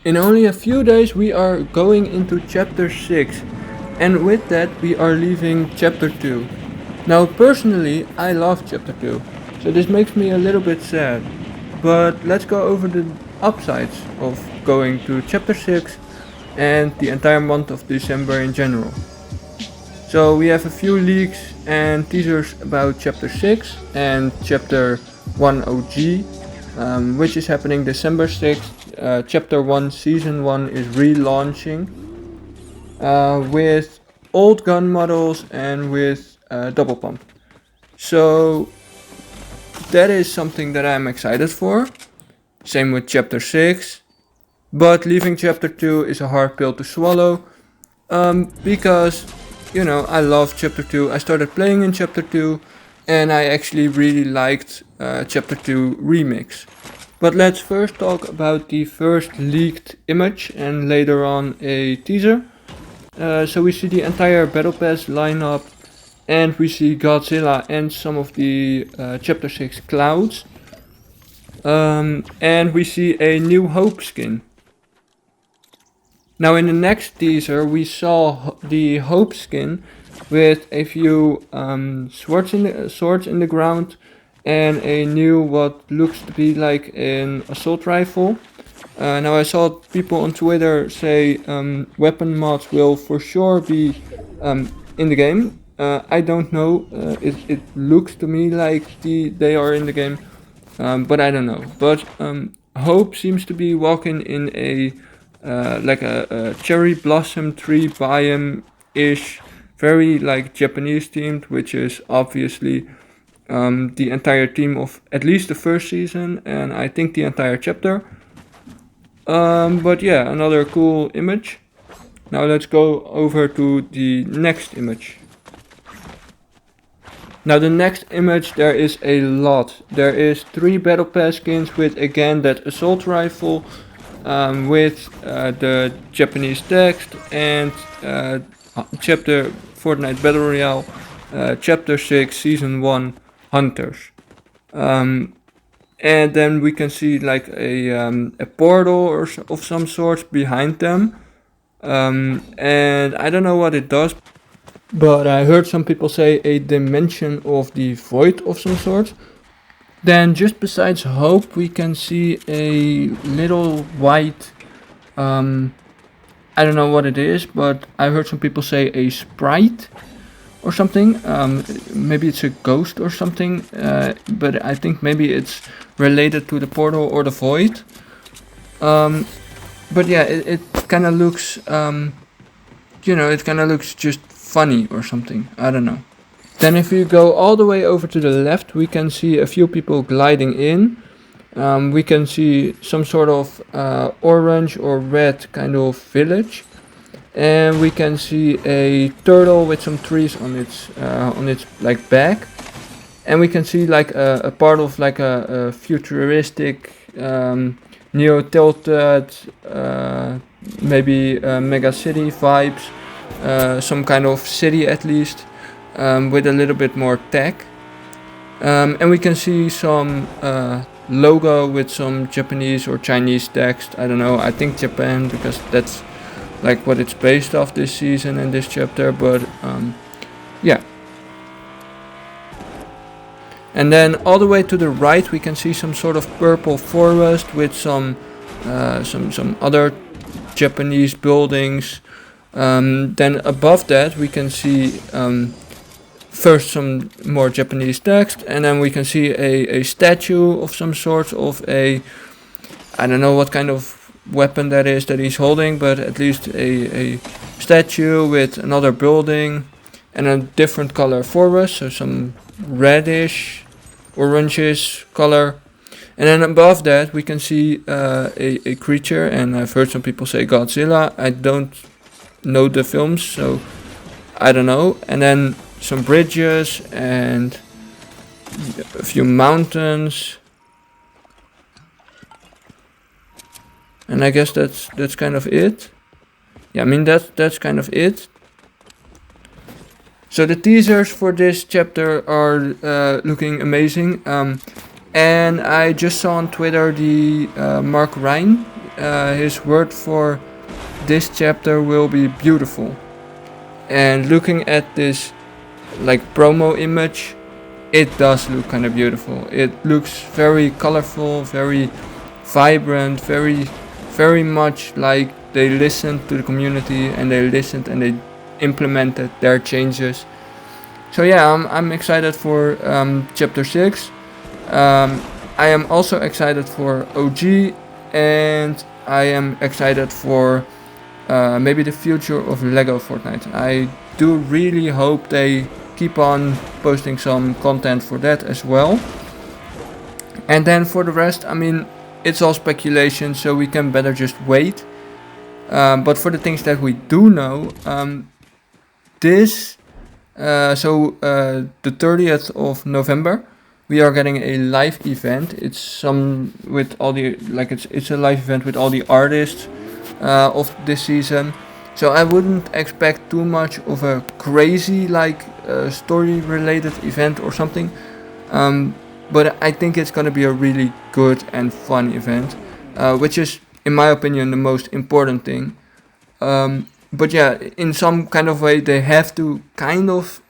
In only a few days we are going into chapter 6, and with that we are leaving chapter 2. Now personally I love chapter 2, so this makes me a little bit sad. But let's go over the upsides of going to chapter 6 and the entire month of December in general. So we have a few leaks and teasers about chapter 6 and chapter 1 OG, which is happening December 6th. Chapter 1 Season 1 is relaunching with old gun models and with double pump. So that is something that I'm excited for. Same with chapter 6. But leaving chapter 2 is a hard pill to swallow. Because, I love chapter 2. I started playing in chapter 2 and I actually really liked chapter 2 remix. But let's first talk about the first leaked image and later on a teaser. So we see the entire Battle Pass lineup and we see Godzilla and some of the chapter 6 clouds. And we see a New Hope skin. Now in the next teaser we saw the Hope skin with a few swords in the ground and a new what looks to be like an assault rifle. Now I saw people on Twitter say weapon mods will for sure be in the game. I don't know, it looks to me like they are in the game, but I don't know. But Hope seems to be walking in a like a cherry blossom tree biome-ish, very like Japanese themed, which is obviously the entire theme of at least the first season and I think the entire chapter. But yeah, another cool image. Now let's go over to the next image. Now the next image, there is a lot. There is 3 battle pass skins with again that assault rifle, with the Japanese text and chapter Fortnite Battle Royale, chapter 6 season 1 hunters. And then we can see like a portal of some sort behind them. And I don't know what it does, but I heard some people say a dimension of the void of some sort. Then just besides Hope we can see a little white, I don't know what it is, but I heard some people say a sprite or something. Maybe it's a ghost or something, but I think maybe it's related to the portal or the void. But yeah, it kind of looks, it kind of looks just funny or something. I don't know. Then if you go all the way over to the left, we can see a few people gliding in. We can see some sort of orange or red kind of village. And we can see a turtle with some trees on its like back. And we can see like a part of like a futuristic neo-tilted, maybe mega city vibes, some kind of city at least, with a little bit more tech. And we can see some logo with some Japanese or Chinese text. I don't know, I think Japan, because that's like what it's based off this season and this chapter, but yeah. And then all the way to the right we can see some sort of purple forest with some other Japanese buildings. Then above that we can see first some more Japanese text, and then we can see a statue of some sort of I don't know what kind of weapon that is that he's holding, but at least a statue with another building and a different color forest, so some reddish, orangish color. And then above that we can see a creature, and I've heard some people say Godzilla. I don't know the films, so I don't know. And then some bridges and a few mountains. And I guess that's kind of it. Yeah, I mean that's kind of it. So the teasers for this chapter are looking amazing. And I just saw on Twitter the Mark Ryan, his word for this chapter will be beautiful. And looking at this like promo image, it does look kind of beautiful. It looks very colorful, very vibrant, very much like they listened to the community and they listened and they implemented their changes. So yeah, I'm excited for chapter 6. I am also excited for OG, and I am excited for maybe the future of Lego Fortnite. I do really hope they keep on posting some content for that as well. And then for the rest, I mean, it's all speculation, so we can better just wait. But for the things that we do know, the 30th of November, we are getting a live event. It's some with all the it's a live event with all the artists of this season. So I wouldn't expect too much of a crazy story related event or something. But I think it's gonna be a really good and fun event, which is, in my opinion, the most important thing. But yeah, in some kind of way, they have to kind of,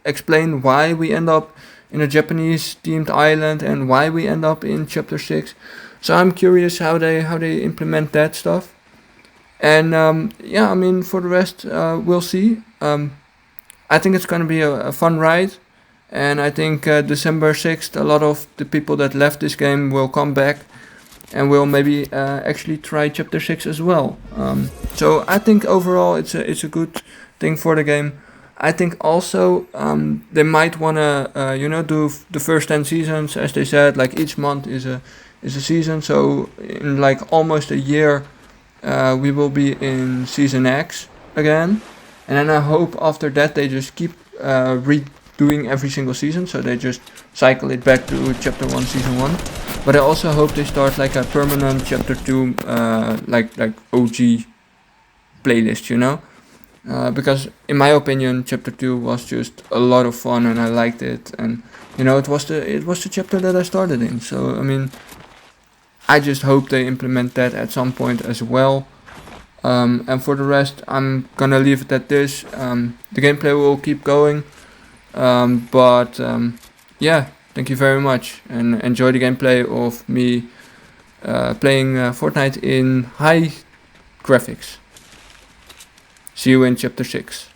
explain why we end up in a Japanese themed island and why we end up in chapter 6. So I'm curious how they implement that stuff. And yeah, I mean, for the rest, we'll see. I think it's gonna be a fun ride. And I think December 6th, a lot of the people that left this game will come back and will maybe actually try chapter 6 as well. So I think overall it's a good thing for the game. I think also they might wanna do the first 10 seasons, as they said, like each month is a season. So in like almost a year, we will be in season X again, and then I hope after that they just keep redoing every single season, so they just cycle it back to chapter 1 season 1. But I also hope they start like a permanent chapter 2 like OG playlist, because in my opinion chapter 2 was just a lot of fun and I liked it, and it was the chapter that I started in. So I mean, I just hope they implement that at some point as well. And for the rest, I'm gonna leave it at this. The gameplay will keep going, but yeah, thank you very much, and enjoy the gameplay of me playing Fortnite in high graphics. See you in chapter 6.